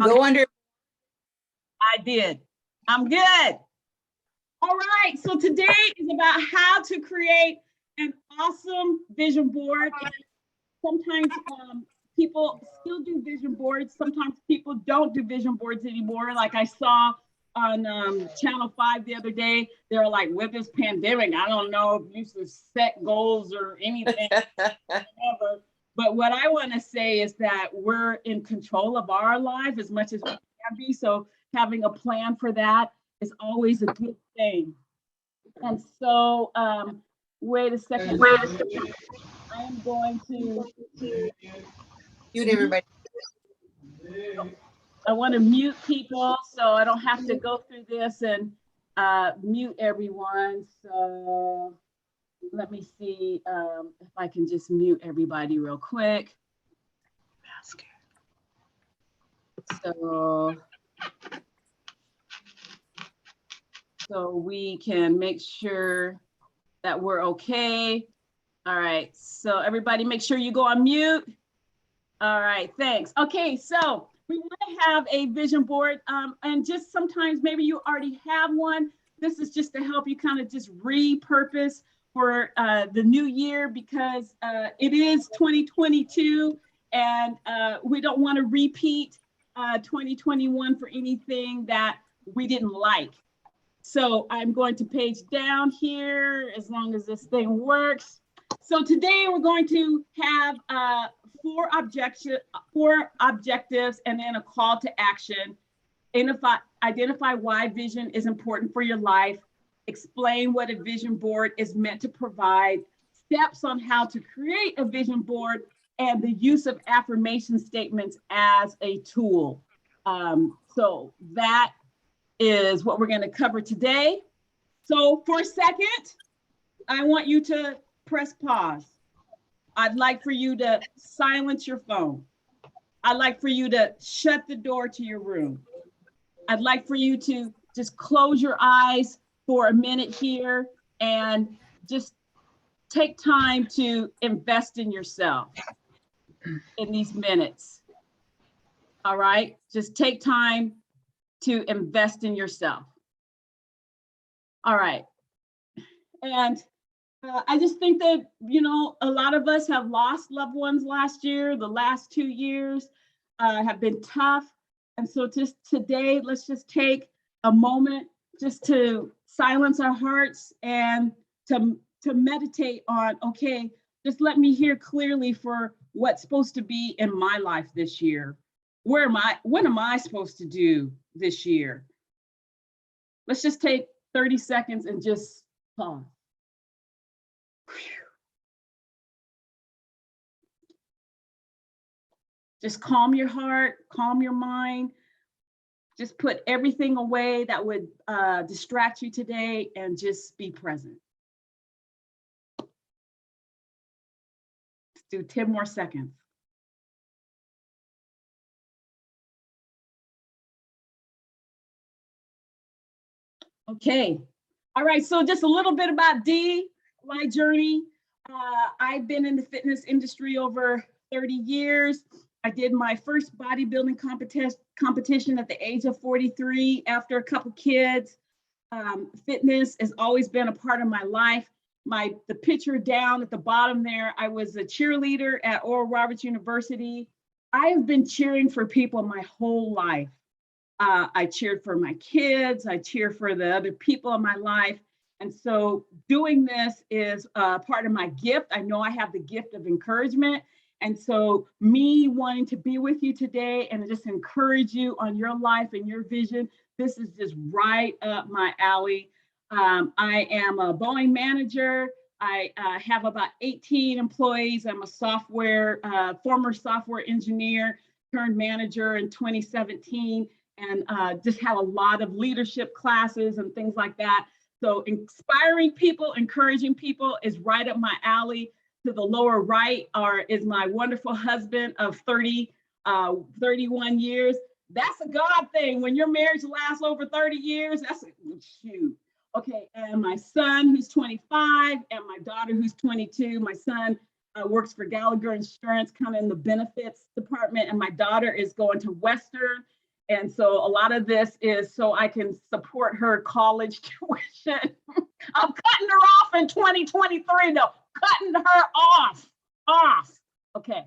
Go under. I did. I'm good. All right. So today is about how to create an awesome vision board. Sometimes people still do vision boards. Sometimes people don't do vision boards anymore. Like I saw on Channel 5 the other day, they're like, with this pandemic, I don't know if you should set goals or anything. Whatever. But what I want to say is that we're in control of our life as much as we can be. So having a plan for that is always a good thing. And so, wait a second. I am going to Mute everybody. I want to mute people so I don't have to go through this and mute everyone. So let me see if I can just mute everybody real quick. So we can make sure that we're okay. All right, so everybody make sure you go on mute. All right, thanks. Okay, so we want to have a vision board and just sometimes maybe you already have one. This is just to help you kind of just repurpose for the new year because it is 2022 and we don't want to repeat 2021 for anything that we didn't like. So I'm going to page down here as long as this thing works. So today we're going to have four objectives and then a call to action. Identify why vision is important for your life. Explain what a vision board is meant to provide. Steps on how to create a vision board and the use of affirmation statements as a tool. So that is what we're going to cover today. So for a second, I want you to press pause. I'd like for you to silence your phone. I'd like for you to shut the door to your room. I'd like for you to just close your eyes for a minute here and just take time to invest in yourself in these minutes. All right, just take time to invest in yourself. All right, and I just think that, you know, a lot of us have lost loved ones last year. The last 2 years have been tough. And so just today, let's just take a moment just to silence our hearts and to meditate on, okay, just let me hear clearly for what's supposed to be in my life this year. What am I supposed to do this year? Let's just take 30 seconds and just pause. Just calm your heart, calm your mind. Just put everything away that would distract you today and just be present. Let's do 10 more seconds. Okay. All right. So just a little bit about Dee, my journey. I've been in the fitness industry over 30 years. I did my first bodybuilding competition at the age of 43 after a couple kids. Fitness has always been a part of my life. The picture down at the bottom there, I was a cheerleader at Oral Roberts University. I have been cheering for people my whole life. I cheered for my kids. I cheer for the other people in my life. And so doing this is part of my gift. I know I have the gift of encouragement. And so me wanting to be with you today and just encourage you on your life and your vision, this is just right up my alley. I am a Boeing manager. I have about 18 employees. I'm a former software engineer turned manager in 2017 and just had a lot of leadership classes and things like that. So inspiring people, encouraging people is right up my alley. To the lower right is my wonderful husband of 31 years. That's a God thing. When your marriage lasts over 30 years, that's a shoot. Okay, and my son who's 25 and my daughter who's 22. My son works for Gallagher Insurance, kind of in the benefits department, and my daughter is going to Western And so a lot of this is so I can support her college tuition. I'm cutting her off in 2023, though. Cutting her off. Off. Okay.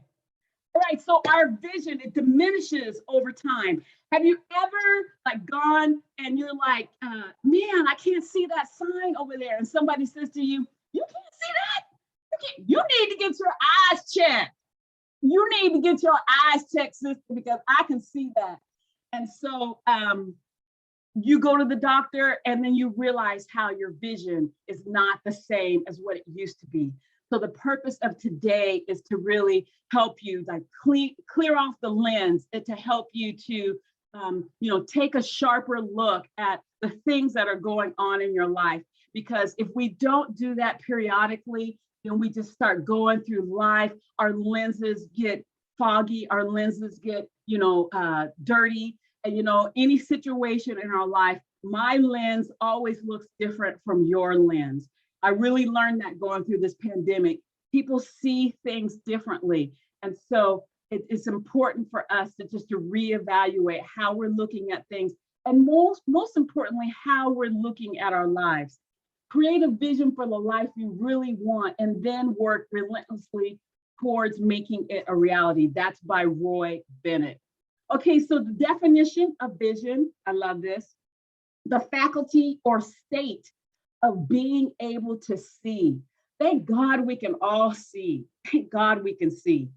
All right. So our vision, it diminishes over time. Have you ever like gone and you're like, man, I can't see that sign over there. And somebody says to you, you can't see that? You need to get your eyes checked. You need to get your eyes checked, sister, because I can see that. And so you go to the doctor and then you realize how your vision is not the same as what it used to be. So the purpose of today is to really help you like clear off the lens and to help you to take a sharper look at the things that are going on in your life. Because if we don't do that periodically, then we just start going through life. Our lenses get foggy. Our lenses get, dirty. And, any situation in our life, my lens always looks different from your lens. I really learned that going through this pandemic. People see things differently. And so it's important for us to reevaluate how we're looking at things. And most importantly, how we're looking at our lives. Create a vision for the life you really want, and then work relentlessly towards making it a reality. That's by Roy Bennett. Okay, so the definition of vision, I love this. The faculty or state of being able to see. Thank God we can all see. Thank God we can see.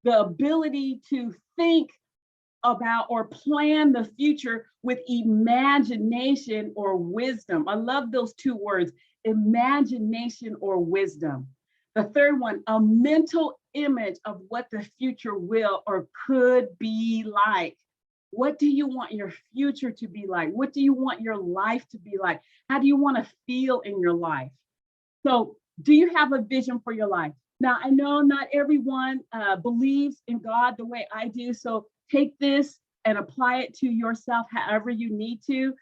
The ability to think about or plan the future with imagination or wisdom. I love those two words, imagination or wisdom. The third one, a mental image of what the future will or could be like. What do you want your future to be like? What do you want your life to be like? How do you want to feel in your life? So, do you have a vision for your life? Now, I know not everyone believes in God the way I do. So, take this and apply it to yourself however you need to.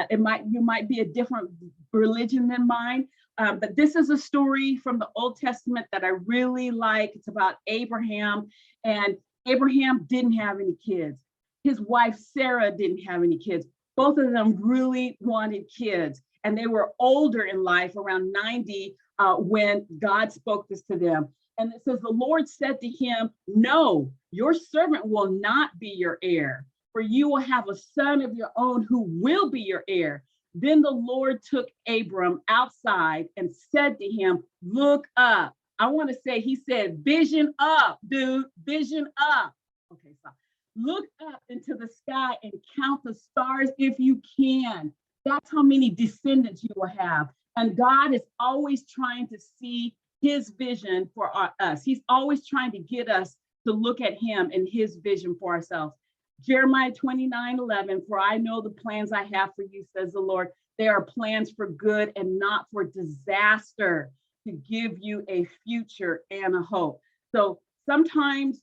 You might be a different religion than mine, but this is a story from the Old Testament that I really like. It's about Abraham, and Abraham didn't have any kids. His wife Sarah didn't have any kids. Both of them really wanted kids, and they were older in life, around 90, when God spoke this to them. And it says, the Lord said to him, no, your servant will not be your heir, for you will have a son of your own who will be your heir. Then the Lord took Abram outside and said to him, look up. I want to say, he said, vision up, dude, vision up. Okay, so look up into the sky and count the stars if you can. That's how many descendants you will have. And God is always trying to see his vision for us. He's always trying to get us to look at him and his vision for ourselves. Jeremiah 29:11, for I know the plans I have for you, says the Lord. They are plans for good and not for disaster, to give you a future and a hope. So sometimes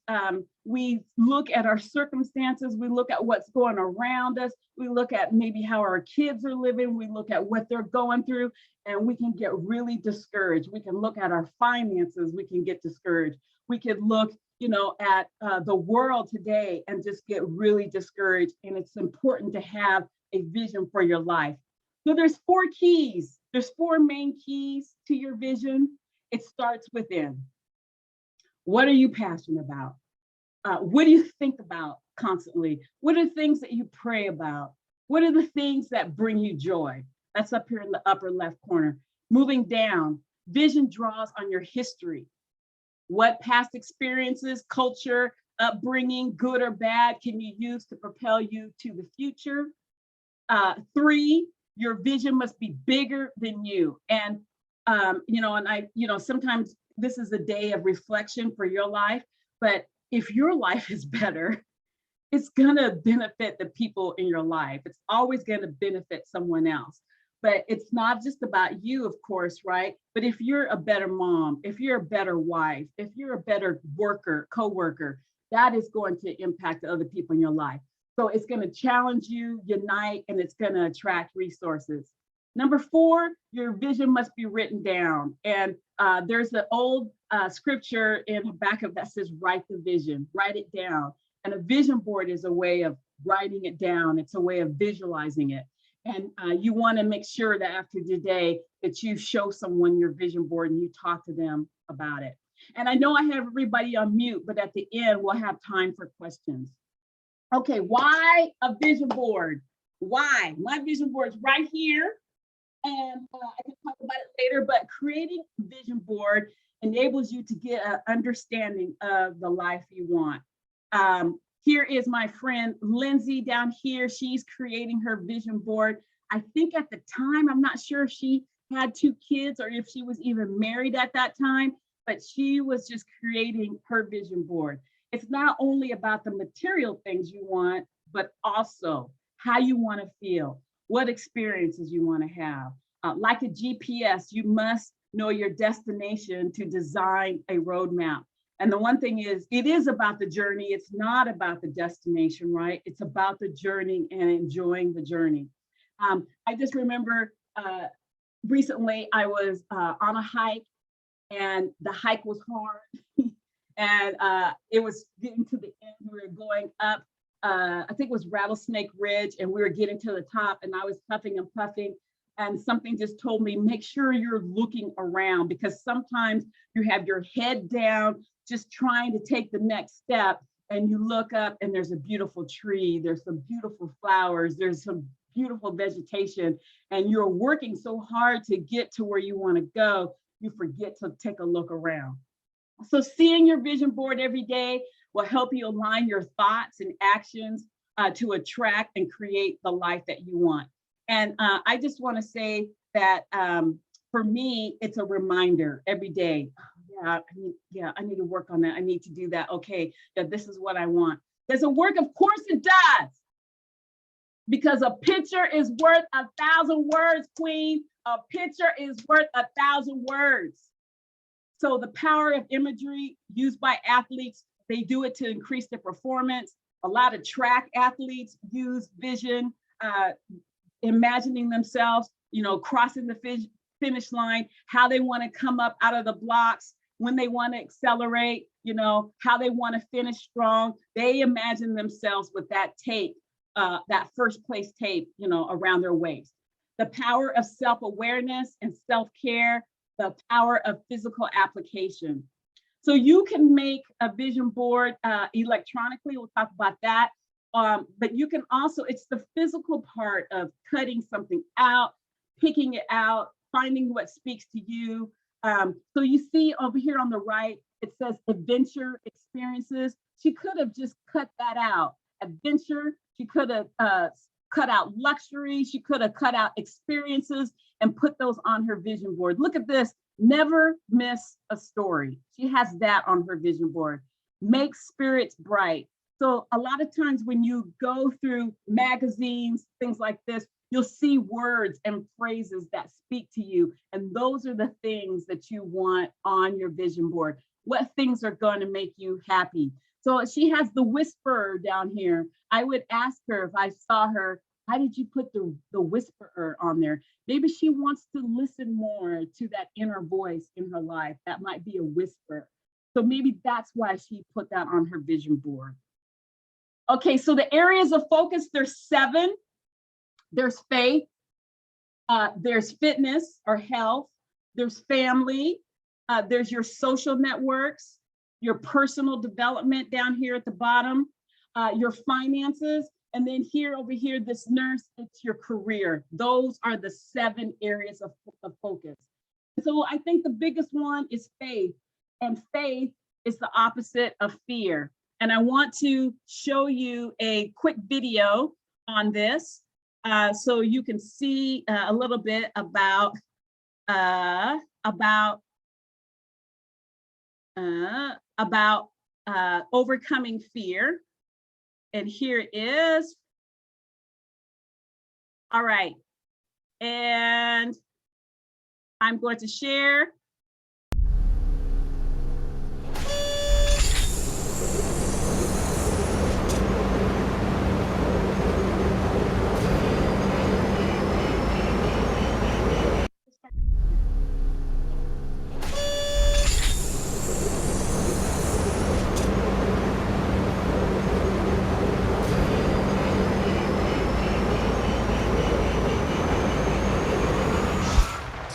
we look at our circumstances, we look at what's going around us, we look at maybe how our kids are living, we look at what they're going through, and we can get really discouraged. We can look at our finances, we can get discouraged. We could look, at the world today and just get really discouraged. And it's important to have a vision for your life. So there's 4 keys. There's 4 main keys to your vision. It starts within. What are you passionate about? What do you think about constantly? What are the things that you pray about? What are the things that bring you joy? That's up here in the upper left corner. Moving down, vision draws on your history. What past experiences, culture, upbringing, good or bad, can you use to propel you to the future? 3, your vision must be bigger than you. And, sometimes this is a day of reflection for your life, but if your life is better, it's gonna benefit the people in your life. It's always gonna benefit someone else. But it's not just about you, of course, right? But if you're a better mom, if you're a better wife, if you're a better worker, co-worker, that is going to impact the other people in your life. So it's going to challenge you, unite, and it's going to attract resources. Number 4, your vision must be written down. And there's an old scripture in the back of that says, write the vision, write it down. And a vision board is a way of writing it down. It's a way of visualizing it. And you want to make sure that after today that you show someone your vision board and you talk to them about it. And I know I have everybody on mute, but at the end, we'll have time for questions. Okay, why a vision board? Why? My vision board is right here. And I can talk about it later, but creating a vision board enables you to get an understanding of the life you want. Here is my friend Lindsay down here. She's creating her vision board. I think at the time, I'm not sure if she had 2 kids or if she was even married at that time, but she was just creating her vision board. It's not only about the material things you want, but also how you want to feel, what experiences you want to have. Like a GPS, you must know your destination to design a roadmap. And the one thing is, it is about the journey. It's not about the destination, right? It's about the journey and enjoying the journey. I just remember recently I was on a hike, and the hike was hard. And it was getting to the end. We were going up, I think it was Rattlesnake Ridge, and we were getting to the top, and I was puffing and puffing. And something just told me, make sure you're looking around, because sometimes you have your head down, just trying to take the next step, and you look up and there's a beautiful tree, there's some beautiful flowers, there's some beautiful vegetation, and you're working so hard to get to where you want to go, you forget to take a look around. So seeing your vision board every day will help you align your thoughts and actions to attract and create the life that you want. And I just want to say that for me, it's a reminder every day. I need to work on that. I need to do that. Okay, that this is what I want. Does it work? Of course it does. Because a picture is worth 1,000 words, Queen. A picture is worth 1,000 words. So the power of imagery used by athletes, they do it to increase their performance. A lot of track athletes use vision, imagining themselves, crossing the finish line, how they want to come up out of the blocks, when they want to accelerate, how they want to finish strong. They imagine themselves with that tape, that first place tape, around their waist. The power of self-awareness and self-care, the power of physical application. So you can make a vision board electronically. We'll talk about that. But you can also, it's the physical part of cutting something out, picking it out, finding what speaks to you. So you see over here on the right, it says adventure experiences. She could have just cut that out. Adventure, she could have cut out luxury. She could have cut out experiences and put those on her vision board. Look at this, never miss a story. She has that on her vision board. Make spirits bright. So a lot of times when you go through magazines, things like this, you'll see words and phrases that speak to you. And those are the things that you want on your vision board. What things are going to make you happy? So she has the whisperer down here. I would ask her if I saw her, why did you put the whisperer on there? Maybe she wants to listen more to that inner voice in her life. That might be a whisper. So maybe that's why she put that on her vision board. Okay, so the areas of focus, there's 7. There's faith, there's fitness or health, there's family, there's your social networks, your personal development down here at the bottom, your finances, and then over here, this nurse, it's your career. Those are the 7 areas of focus. So I think the biggest one is faith, and faith is the opposite of fear. And I want to show you a quick video on this. So you can see a little bit about overcoming fear. And here it is. All right. And I'm going to share.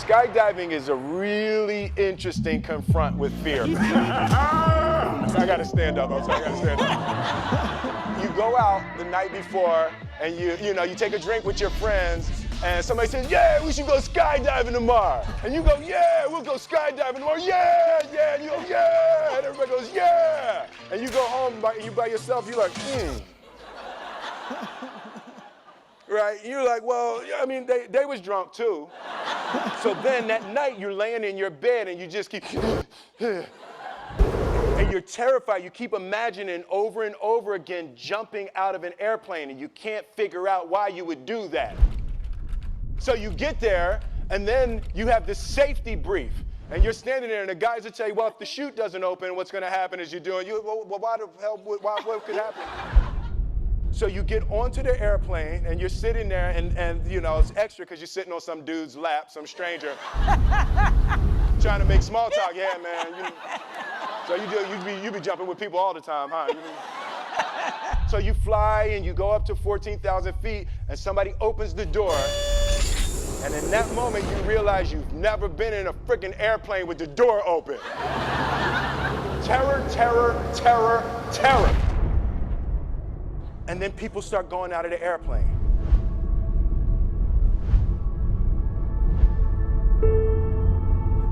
Skydiving is a really interesting confront with fear. I gotta stand up. I'm sorry, I gotta stand up. You go out the night before and you take a drink with your friends and somebody says, yeah, we should go skydiving tomorrow. And you go, yeah, we'll go skydiving tomorrow. Yeah, yeah. And you go, yeah. And everybody goes, yeah. And you go home you by yourself, you're like, Right? You're like, well, I mean, they was drunk too. So then that night you're laying in your bed and you just keep, and you're terrified. You keep imagining over and over again jumping out of an airplane and you can't figure out why you would do that. So you get there and then you have this safety brief and you're standing there and the guys will tell you, well, if the chute doesn't open, what's going to happen is well, why the hell, what could happen? So you get onto the airplane and you're sitting there and it's extra because you're sitting on some dude's lap, some stranger, trying to make small talk. Yeah, man. So you be jumping with people all the time, huh? So you fly and you go up to 14,000 feet and somebody opens the door. And in that moment, you realize you've never been in a freaking airplane with the door open. Terror, terror, terror, terror. And then people start going out of the airplane.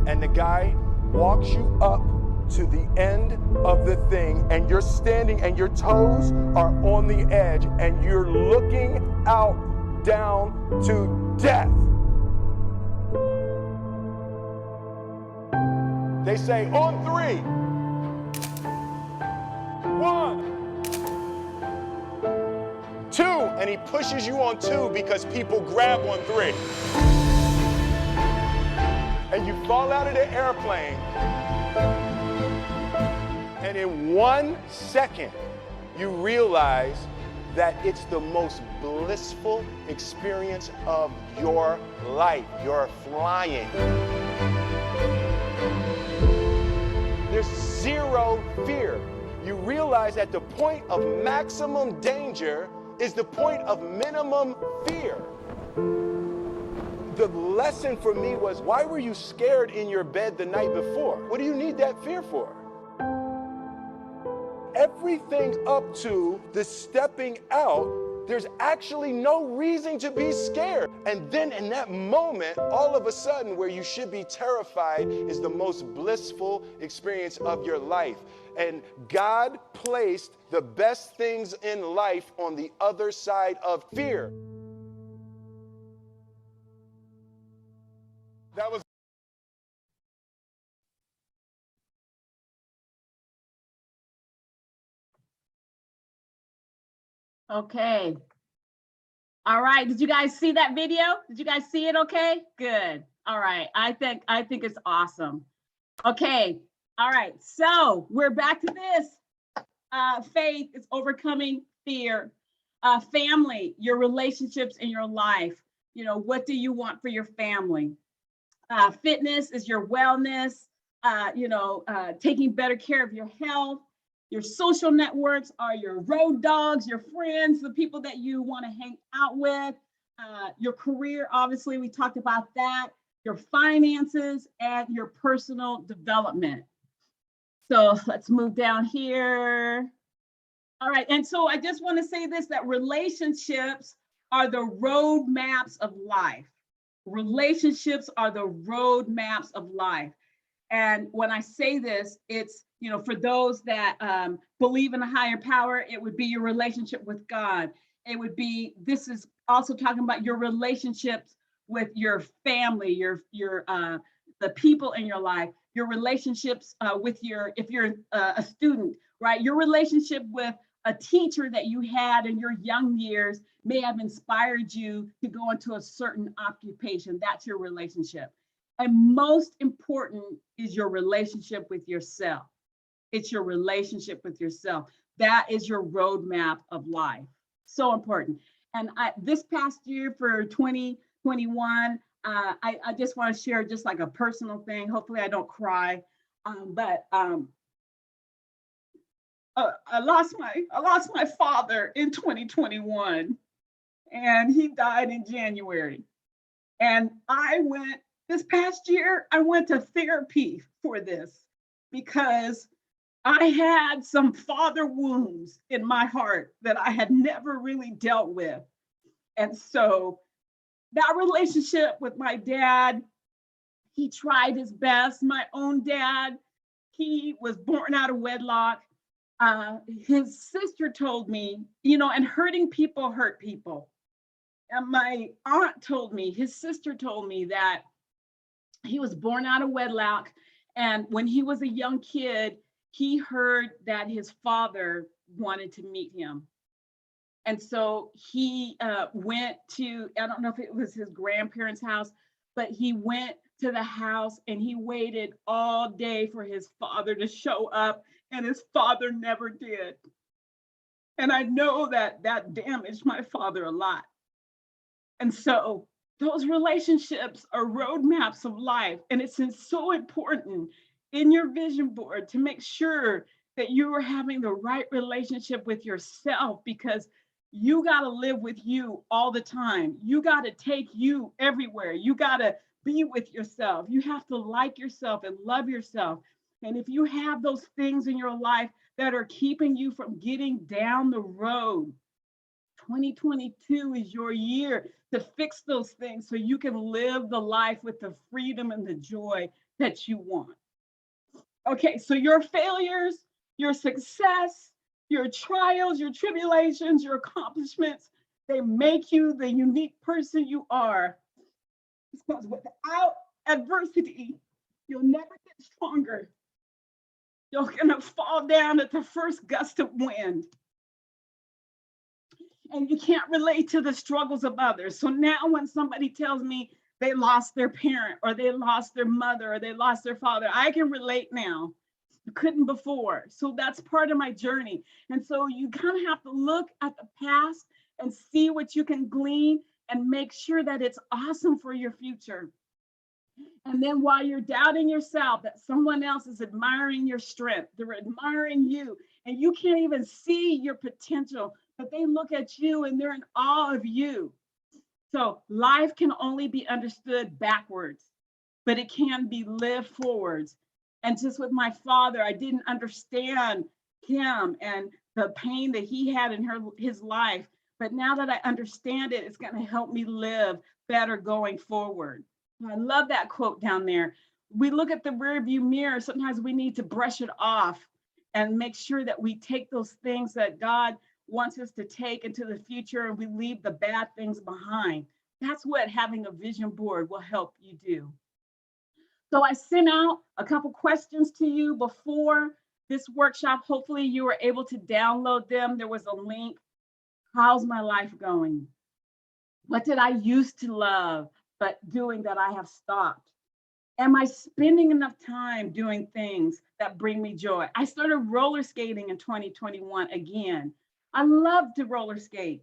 And the guy walks you up to the end of the thing, and you're standing and your toes are on the edge, and you're looking out down to death. They say, on 3. 1. 2, and he pushes you on 2 because people grab on 3. And you fall out of the airplane, and in 1 second, you realize that it's the most blissful experience of your life. You're flying. There's zero fear. You realize at the point of maximum danger is the point of minimum fear. The lesson for me was, why were you scared in your bed the night before? What do you need that fear for? Everything up to the stepping out, there's actually no reason to be scared. And then in that moment, all of a sudden, where you should be terrified is the most blissful experience of your life. And God placed the best things in life on the other side of fear. That was Okay. All right. Did you guys see that video? Did you guys see it? Okay, good. All right. I think it's awesome. Okay. All right. So we're back to this. Faith is overcoming fear. Family, your relationships in your life. What do you want for your family? Fitness is your wellness. Taking better care of your health. Your social networks are your road dogs, your friends, the people that you want to hang out with. Your career, obviously, we talked about that. Your finances and your personal development. So let's move down here. All right, and so I just want to say this, that relationships are the road maps of life. Relationships are the road maps of life. And when I say this, it's, for those that believe in a higher power, it would be your relationship with God. It would be, this is also talking about your relationships with your family, the people in your life, your relationships with if you're a student, right? Your relationship with a teacher that you had in your young years may have inspired you to go into a certain occupation. That's your relationship. And most important is your relationship with yourself. It's your relationship with yourself. That is your roadmap of life. So important. And this past year for 2021, I just want to share just like a personal thing. Hopefully I don't cry. I lost my father in 2021, and he died in January. And I went This past year, I went to therapy for this because I had some father wounds in my heart that I had never really dealt with. And so that relationship with my dad, he tried his best. My own dad, he was born out of wedlock. His sister told me, and hurting people hurt people. And my aunt told me, his sister told me that he was born out of wedlock. And when he was a young kid, he heard that his father wanted to meet him. And so he went to, I don't know if it was his grandparents' house, but he went to the house and he waited all day for his father to show up, and his father never did. And I know that that damaged my father a lot. And so those relationships are roadmaps of life. And it's so important in your vision board to make sure that you are having the right relationship with yourself, because you got to live with you all the time. You got to take you everywhere. You got to be with yourself. You have to like yourself and love yourself. And if you have those things in your life that are keeping you from getting down the road, 2022 is your year to fix those things so you can live the life with the freedom and the joy that you want. Okay, so your failures, your success, your trials, your tribulations, your accomplishments, they make you the unique person you are. Because without adversity, you'll never get stronger. You're gonna fall down at the first gust of wind. And you can't relate to the struggles of others. So now when somebody tells me they lost their parent, or they lost their mother, or they lost their father, I can relate now. Couldn't before. So that's part of my journey. And so you kind of have to look at the past and see what you can glean and make sure that it's awesome for your future. And then while you're doubting yourself, that someone else is admiring your strength, they're admiring you, and you can't even see your potential, but they look at you and they're in awe of you. So life can only be understood backwards, but it can be lived forwards. And just with my father, I didn't understand him and the pain that he had in his life. But now that I understand it, it's going to help me live better going forward. I love that quote down there. We look at the rearview mirror. Sometimes we need to brush it off and make sure that we take those things that God wants us to take into the future, and we leave the bad things behind. That's what having a vision board will help you do. So I sent out a couple questions to you before this workshop. Hopefully you were able to download them. There was a link. How's my life going? What did I used to love but doing that I have stopped? Am I spending enough time doing things that bring me joy? I started roller skating in 2021 again. I love to roller skate.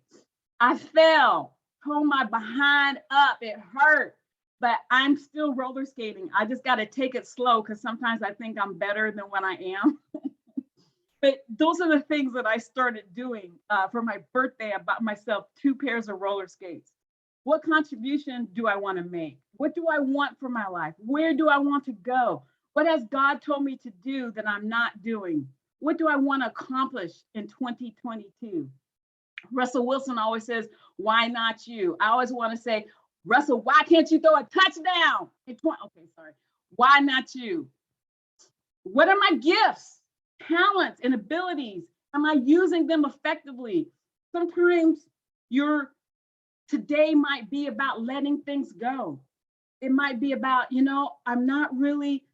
I fell, pulled my behind up. It hurt, but I'm still roller skating. I just got to take it slow because sometimes I think I'm better than what I am. But those are the things that I started doing. For my birthday, I bought myself 2 pairs of roller skates. What contribution do I want to make? What do I want for my life? Where do I want to go? What has God told me to do that I'm not doing? What do I want to accomplish in 2022? Russell Wilson always says, why not you? I always want to say, Russell, why can't you throw a touchdown? Okay, sorry. Why not you? What are my gifts, talents, and abilities? Am I using them effectively? Sometimes your today might be about letting things go. It might be about, I'm not really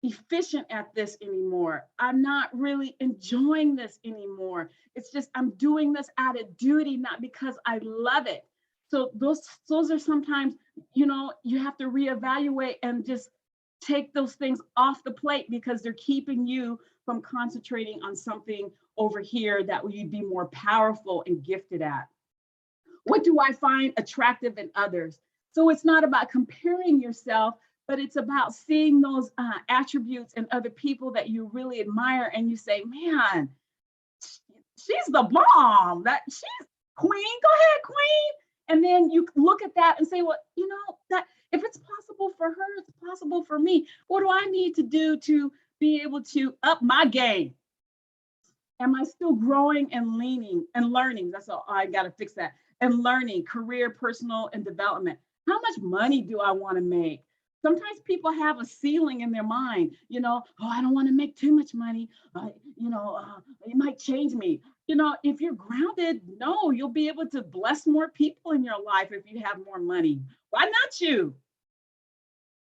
efficient at this anymore. I'm not really enjoying this anymore. It's just I'm doing this out of duty, not because I love it. So those are sometimes, you have to reevaluate and just take those things off the plate because they're keeping you from concentrating on something over here that you'd be more powerful and gifted at. What do I find attractive in others? So it's not about comparing yourself, but it's about seeing those attributes in other people that you really admire, and you say, man, she's the bomb. She's queen. Go ahead, queen. And then you look at that and say, well, that if it's possible possible for her, it's possible for me. What do I need to do to be able to up my game? Am I still growing and leaning and learning? That's all. I got to fix that. And learning, career, personal, and development. How much money do I want to make? Sometimes people have a ceiling in their mind, oh, I don't want to make too much money. It might change me. If you're grounded, no, you'll be able to bless more people in your life if you have more money. Why not you?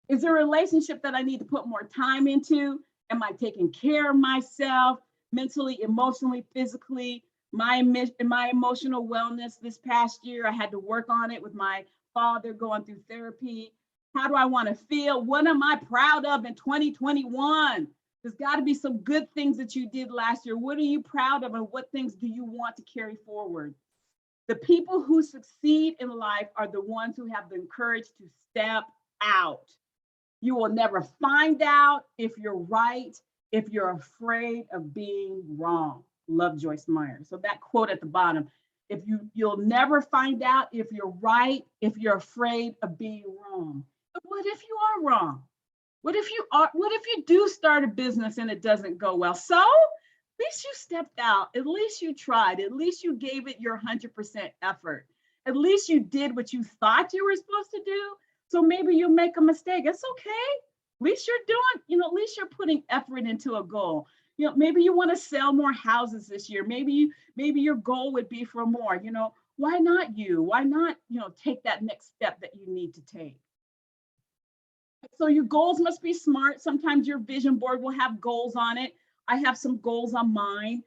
Is there a relationship that I need to put more time into? Am I taking care of myself mentally, emotionally, physically? My emotional wellness this past year, I had to work on it with my father going through therapy. How do I want to feel? What am I proud of in 2021? There's got to be some good things that you did last year. What are you proud of, and what things do you want to carry forward? The people who succeed in life are the ones who have the courage to step out. You will never find out if you're right, if you're afraid of being wrong. Love Joyce Meyer. So that quote at the bottom, you'll never find out if you're right, if you're afraid of being wrong. But what if you are wrong? What if you do start a business and it doesn't go well? So at least you stepped out. At least you tried. At least you gave it your 100% effort. At least you did what you thought you were supposed to do. So maybe you'll make a mistake. It's okay. At least you're doing, at least you're putting effort into a goal. Maybe you want to sell more houses this year. Maybe your goal would be for more. Why not you? Why not, take that next step that you need to take? So your goals must be SMART. Sometimes your vision board will have goals on it. I have some goals on mine.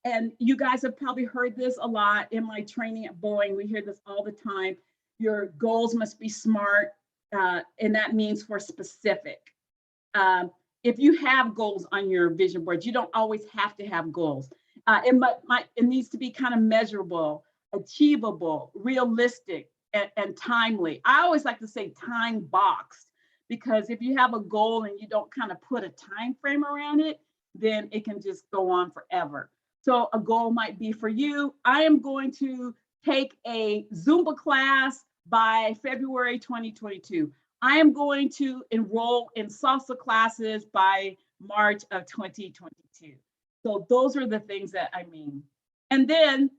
And you guys have probably heard this a lot in my training at Boeing. We hear this all the time. Your goals must be SMART, and that means for specific. If you have goals on your vision board, you don't always have to have goals. It needs to be kind of measurable, achievable, realistic, and timely. I always like to say time boxed, because if you have a goal and you don't kind of put a time frame around it, then it can just go on forever. So a goal might be for you, I am going to take a Zumba class by February 2022. I am going to enroll in salsa classes by March of 2022. So those are the things that I mean. And then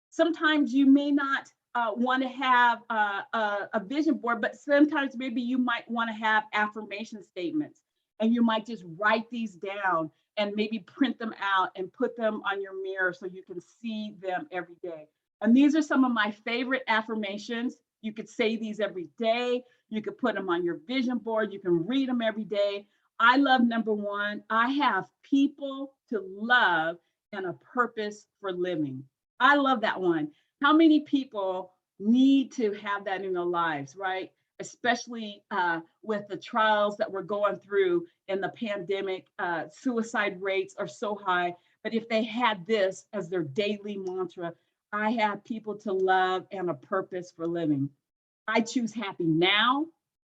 sometimes you may not want to have a vision board, but sometimes maybe you might want to have affirmation statements, and you might just write these down and maybe print them out and put them on your mirror so you can see them every day. And these are some of my favorite affirmations. You could say these every day. You could put them on your vision board. You can read them every day. I love number one, I have people to love and a purpose for living. I love that one. How many people need to have that in their lives, right? Especially with the trials that we're going through in the pandemic. Suicide rates are so high, but if they had this as their daily mantra, I have people to love and a purpose for living. I choose happy now.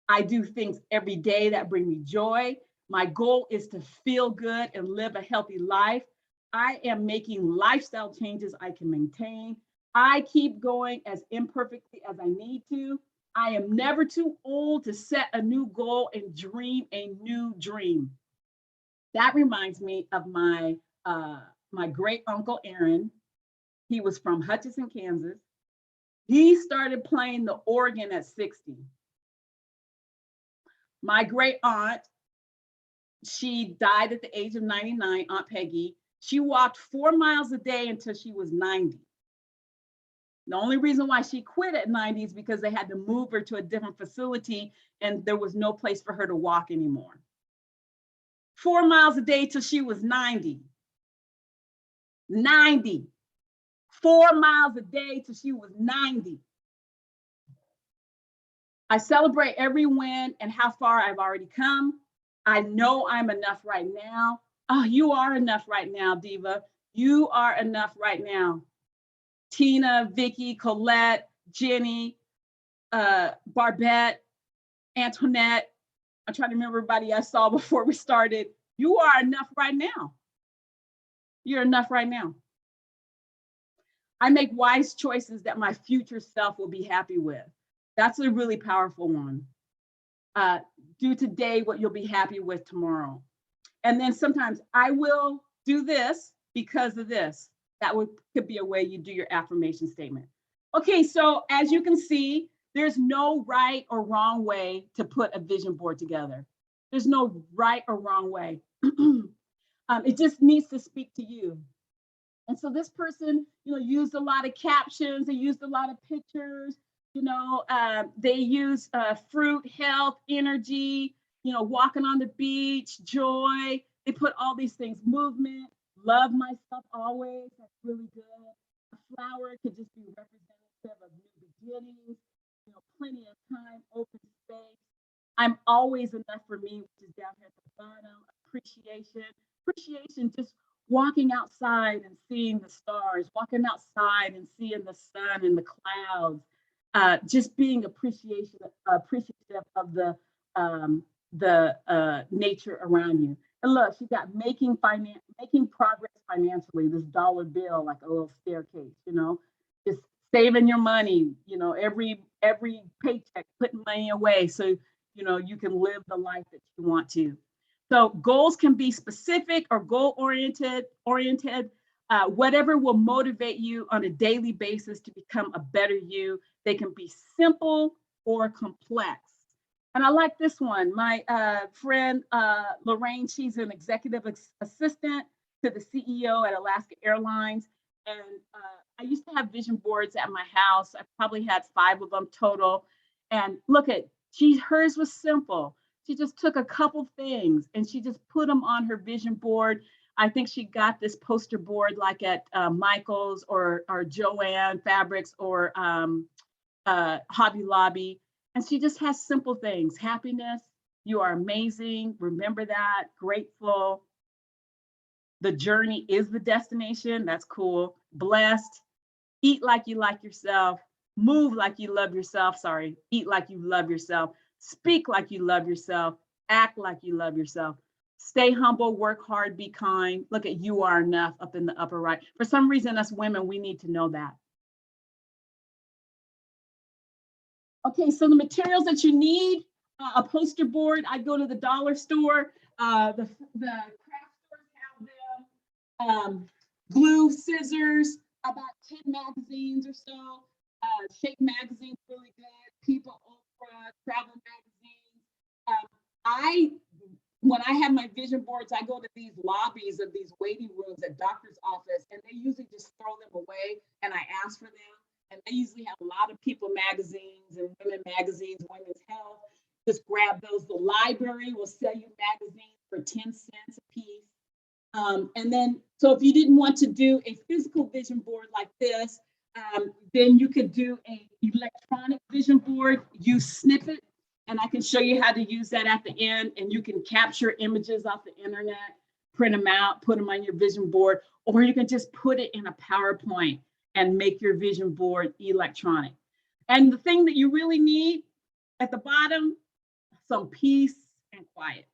I do things every day that bring me joy. My goal is to feel good and live a healthy life. I am making lifestyle changes I can maintain. I keep going as imperfectly as I need to. I am never too old to set a new goal and dream a new dream. That reminds me of my great uncle Aaron. He was from Hutchinson, Kansas. He started playing the organ at 60. My great aunt, she died at the age of 99, Aunt Peggy. She walked 4 miles a day until she was 90. The only reason why she quit at 90 is because they had to move her to a different facility and there was no place for her to walk anymore. 4 miles a day till she was 90. 90. 4 miles a day till she was 90. I celebrate every win and how far I've already come. I know I'm enough right now. Oh, you are enough right now, Diva. You are enough right now. Tina, Vicky, Colette, Jenny, Barbette, Antoinette. I'm trying to remember everybody I saw before we started. You are enough right now. You're enough right now. I make wise choices that my future self will be happy with. That's a really powerful one. Do today what you'll be happy with tomorrow. And then sometimes I will do this because of this. Could be a way you do your affirmation statement. Okay, so as you can see, there's no right or wrong way to put a vision board together. There's no right or wrong way. It just needs to speak to you. And so this person, used a lot of captions. They used a lot of pictures. They use fruit, health, energy. Walking on the beach, joy. They put all these things. Movement, love myself always. That's really good. A flower could just be representative of new beginnings. Plenty of time, open space. I'm always enough for me, which is down here at the bottom. Appreciation, just walking outside and seeing the stars, walking outside and seeing the sun and the clouds, just being appreciative of the nature around you. And look, she got making progress financially, this dollar bill, like a little staircase, just saving your money, every paycheck, putting money away so, you can live the life that you want to. So goals can be specific or goal oriented, whatever will motivate you on a daily basis to become a better you. They can be simple or complex. And I like this one. My friend Lorraine, she's an executive assistant to the CEO at Alaska Airlines. And I used to have vision boards at my house. I probably had 5 of them total. And look at, hers was simple. She just took a couple things and she just put them on her vision board. I think she got this poster board like at Michael's or Joanne Fabrics or Hobby Lobby. And she just has simple things. Happiness, you are amazing. Remember that. Grateful. The journey is the destination. That's cool. Blessed. Eat like you like yourself. Move like you love yourself. Sorry. Eat like you love yourself. Speak like you love yourself. Act like you love yourself. Stay humble, work hard, be kind. Look at you are enough up in the upper right. For some reason, us women, we need to know that. Okay, so the materials that you need, a poster board. I go to the dollar store. The craft stores have them. Glue, scissors, about 10 magazines or so. Shape magazines, really good. People, Oprah, travel magazines. When I have my vision boards, I go to these lobbies of these waiting rooms at doctor's office, and they usually just throw them away, and I ask for them. And they usually have a lot of People magazines and women magazines, women's health. Just grab those. The library will sell you magazines for 10 cents a piece. And then, so if you didn't want to do a physical vision board like this, then you could do an electronic vision board, use Snippet, and I can show you how to use that at the end. And you can capture images off the internet, print them out, put them on your vision board, or you can just put it in a PowerPoint and make your vision board electronic. And the thing that you really need at the bottom, some peace and quiet.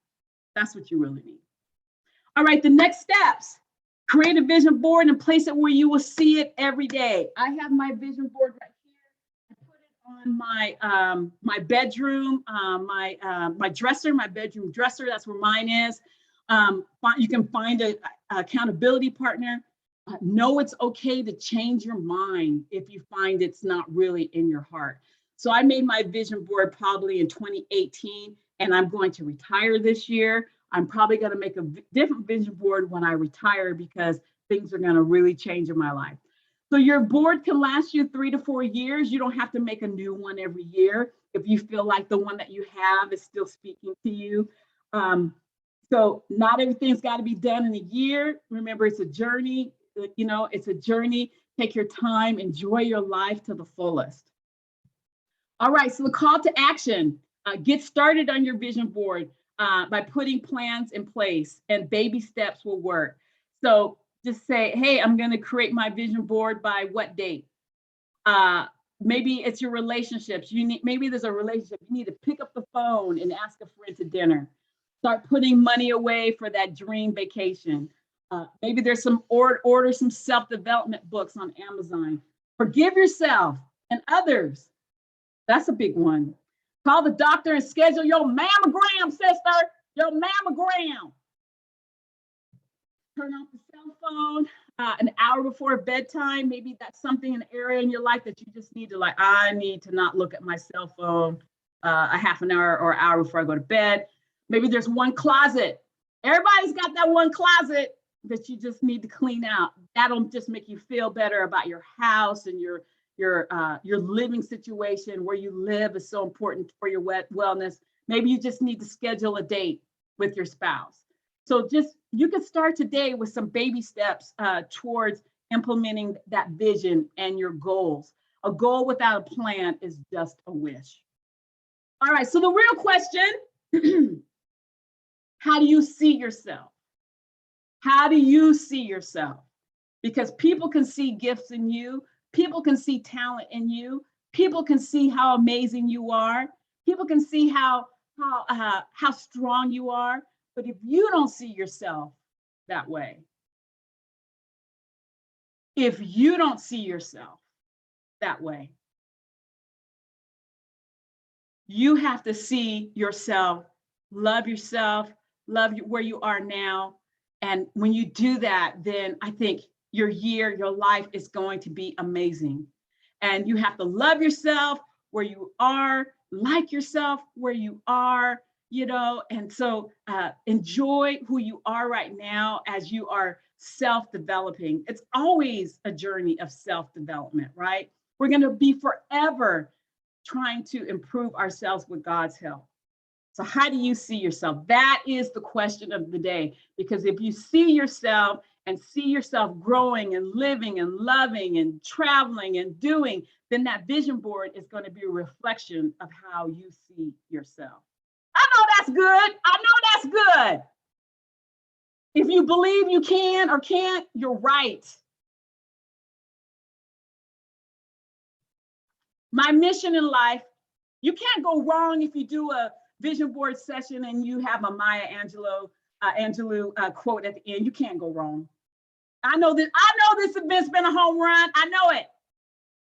That's what you really need. All right, the next steps. Create a vision board and place it where you will see it every day. I have my vision board right here. I put it on my my bedroom, my dresser, my bedroom dresser. That's where mine is. You can find an accountability partner. Know it's okay to change your mind if you find it's not really in your heart. So I made my vision board probably in 2018, and I'm going to retire this year. I'm probably going to make a different vision board when I retire because things are going to really change in my life. So your board can last you 3 to 4 years. You don't have to make a new one every year if you feel like the one that you have is still speaking to you. So not everything's got to be done in a year. Remember, it's a journey. It's a journey. Take your time, enjoy your life to the fullest. All right, so the call to action, get started on your vision board by putting plans in place, and baby steps will work. So just say, hey, I'm gonna create my vision board by what date? Maybe it's your relationships. Maybe there's a relationship. You need to pick up the phone and ask a friend to dinner. Start putting money away for that dream vacation. Maybe there's some order some self-development books on Amazon. Forgive yourself and others. That's a big one. Call the doctor and schedule your mammogram, sister, your mammogram. Turn off the cell phone an hour before bedtime. Maybe that's something, an area in your life that you just need to like, I need to not look at my cell phone a half an hour or hour before I go to bed. Maybe there's one closet. Everybody's got that one closet that you just need to clean out. That'll just make you feel better about your house and your living situation. Where you live is so important for your wellness. Maybe you just need to schedule a date with your spouse. So just, you can start today with some baby steps towards implementing that vision and your goals. A goal without a plan is just a wish. All right, so the real question, how do you see yourself? How do you see yourself? Because people can see gifts in you. People can see talent in you. People can see how amazing you are. People can see how strong you are. But if you don't see yourself that way, if you don't see yourself that way, you have to see yourself, love where you are now. And when you do that, then I think your year, your life is going to be amazing. And you have to love yourself where you are, like yourself where you are, you know, and so enjoy who you are right now as you are self-developing. It's always a journey of self-development, right? We're going to be forever trying to improve ourselves with God's help. So how do you see yourself? That is the question of the day, because if you see yourself and see yourself growing and living and loving and traveling and doing, then that vision board is going to be a reflection of how you see yourself. I know that's good. I know that's good. If you believe you can or can't, you're right. My mission in life, you can't go wrong if you do a vision board session and you have a Maya Angelou quote at the end. You can't go wrong. I know this event's been a home run. I know it.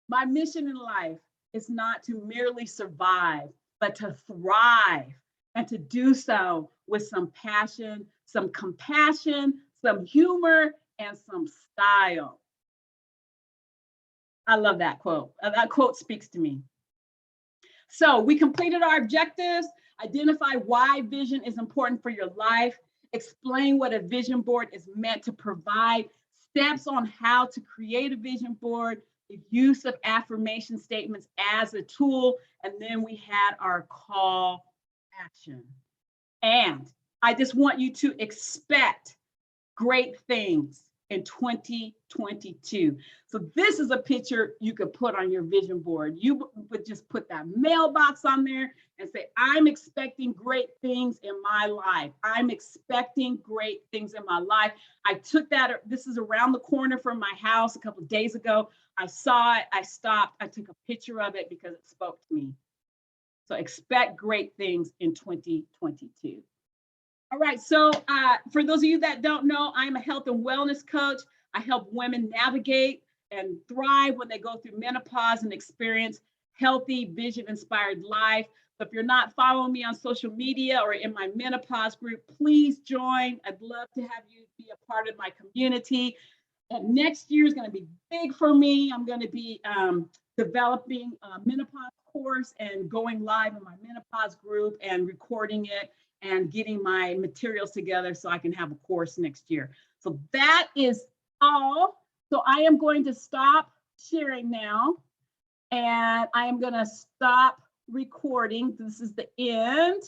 My mission in life is not to merely survive, but to thrive, and to do so with some passion, some compassion, some humor, and some style. I love that quote. That quote speaks to me. So we completed our objectives, identify why vision is important for your life, explain what a vision board is meant to provide, steps on how to create a vision board, the use of affirmation statements as a tool, and then we had our call to action. And I just want you to expect great things in 2022. So this is a picture you could put on your vision board. You would just put that mailbox on there and say, I'm expecting great things in my life. I'm expecting great things in my life. I took that, this is around the corner from my house a couple of days ago. I saw it, I stopped, I took a picture of it because it spoke to me. So expect great things in 2022. All right, so for those of you that don't know, I'm a health and wellness coach. I help women navigate and thrive when they go through menopause and experience healthy, vision-inspired life. So if you're not following me on social media or in my menopause group, please join. I'd love to have you be a part of my community. And next year is going to be big for me. I'm going to be developing a menopause course and going live in my menopause group and recording it and getting my materials together so I can have a course next year. So that is all. So I am going to stop sharing now, and I am going to stop recording. This is the end.